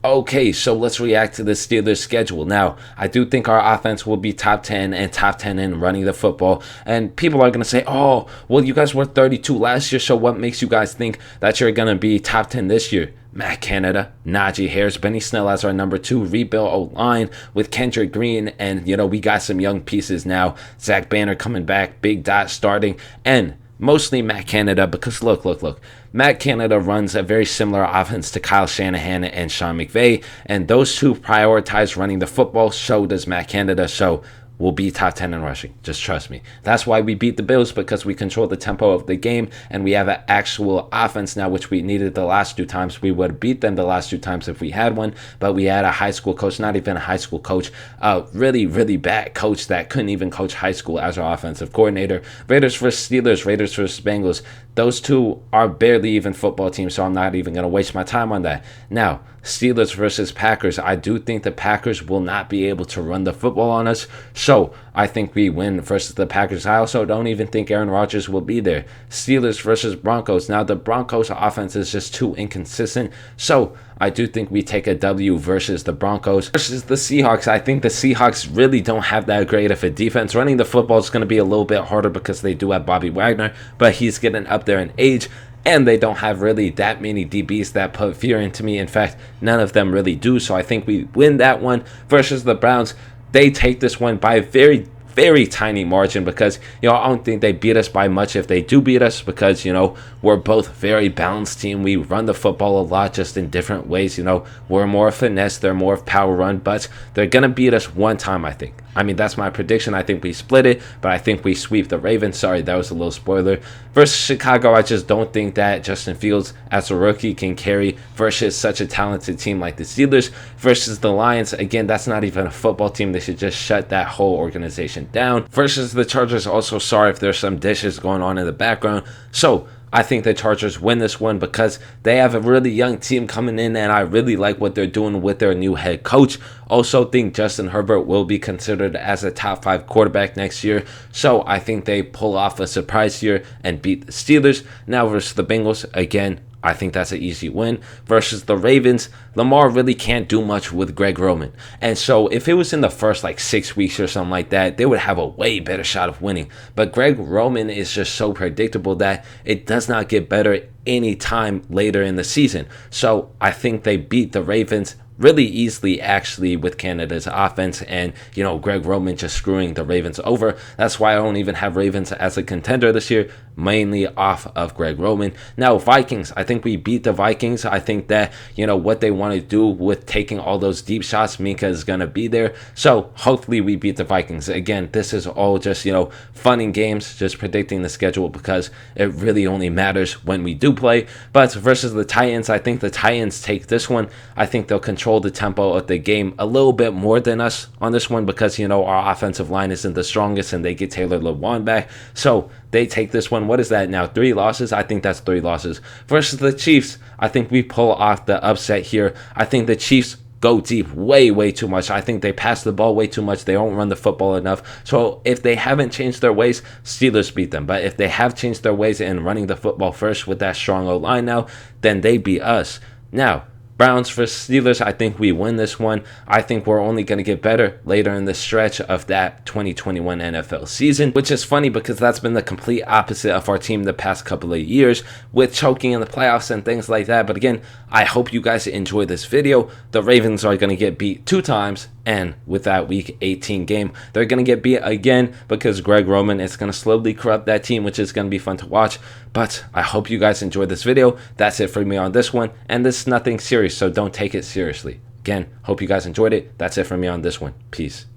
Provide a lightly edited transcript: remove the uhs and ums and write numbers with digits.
Okay, so let's react to the Steelers schedule. Now, I do think our offense will be top 10 and top 10 in running the football. And people are going to say, oh, well, you guys were 32 last year, so what makes you guys think that you're going to be top 10 this year? Matt Canada, Najee Harris, Benny Snell as our number 2, rebuild O-line with Kendrick Green, and, we got some young pieces now. Zach Banner coming back, Big Dot starting, and mostly Matt Canada, because look. Matt Canada runs a very similar offense to Kyle Shanahan and Sean McVay, and those two prioritize running the football. So does Matt Canada. So we'll be top 10 in rushing. Just trust me. That's why we beat the Bills, because we control the tempo of the game, and we have an actual offense now, which we needed the last 2 times. We would have beat them the last 2 times if we had one, but we had a high school coach, not even a high school coach, a really, really bad coach that couldn't even coach high school as our offensive coordinator. Raiders versus Steelers, Raiders versus Bengals. Those two are barely even football teams, so I'm not even going to waste my time on that. Now, Steelers versus Packers. I do think the Packers will not be able to run the football on us, so I think we win versus the Packers. I also don't even think Aaron Rodgers will be there. Steelers versus Broncos. Now, the Broncos offense is just too inconsistent, so I do think we take a W versus the Broncos. Versus the Seahawks, I think the Seahawks really don't have that great of a defense. Running the football is going to be a little bit harder because they do have Bobby Wagner, but he's getting up there in age, and they don't have really that many DBs that put fear into me. In fact, none of them really do, so I think we win that one. Versus the Browns, they take this one by a very tiny margin, because I don't think they beat us by much if they do beat us, because we're both very balanced team. We run the football a lot, just in different ways. We're more finesse, they're more of power run, but they're gonna beat us one time, I think. That's my prediction. I think we split it, but I think we sweep the Ravens. Sorry, that was a little spoiler. Versus Chicago, I just don't think that Justin Fields as a rookie can carry versus such a talented team like the Steelers. Versus the Lions, again, that's not even a football team. They should just shut that whole organization down. Versus the Chargers, also sorry if there's some dishes going on in the background. So I think the Chargers win this one because they have a really young team coming in, and I really like what they're doing with their new head coach. Also think Justin Herbert will be considered as a top 5 quarterback next year, so I think they pull off a surprise here and beat the Steelers. Now versus the Bengals, again, I think that's an easy win. Versus the Ravens, Lamar really can't do much with Greg Roman. And so if it was in the first 6 weeks or something like that, they would have a way better shot of winning. But Greg Roman is just so predictable that it does not get better any time later in the season. So I think they beat the Ravens really easily, actually, with Canada's offense and, Greg Roman just screwing the Ravens over. That's why I don't even have Ravens as a contender this year, mainly off of Greg Roman. Now, Vikings, I think we beat the Vikings. I think that, what they want to do with taking all those deep shots, Minka is going to be there. So, hopefully we beat the Vikings. Again, this is all just, fun and games, just predicting the schedule, because it really only matters when we do play. But versus the Titans, I think the Titans take this one. I think they'll control the tempo of the game a little bit more than us on this one, because our offensive line isn't the strongest, and they get Taylor Lewan back, so they take this one. What is that now, 3 losses? I think that's 3 losses. Versus the Chiefs, I think we pull off the upset here. I think the Chiefs go deep way too much. I think they pass the ball way too much. They don't run the football enough. So if they haven't changed their ways, Steelers beat them. But if they have changed their ways in running the football first with that strong O-line now, then they beat us. Now, Browns versus Steelers, I think we win this one. I think we're only going to get better later in the stretch of that 2021 NFL season, which is funny because that's been the complete opposite of our team the past couple of years, with choking in the playoffs and things like that. But again, I hope you guys enjoy this video. The Ravens are going to get beat 2 times, and with that Week 18 game, they're going to get beat again because Greg Roman is going to slowly corrupt that team, which is going to be fun to watch. But I hope you guys enjoyed this video. That's it for me on this one, and this is nothing serious, so don't take it seriously. Again, hope you guys enjoyed it. That's it for me on this one. Peace.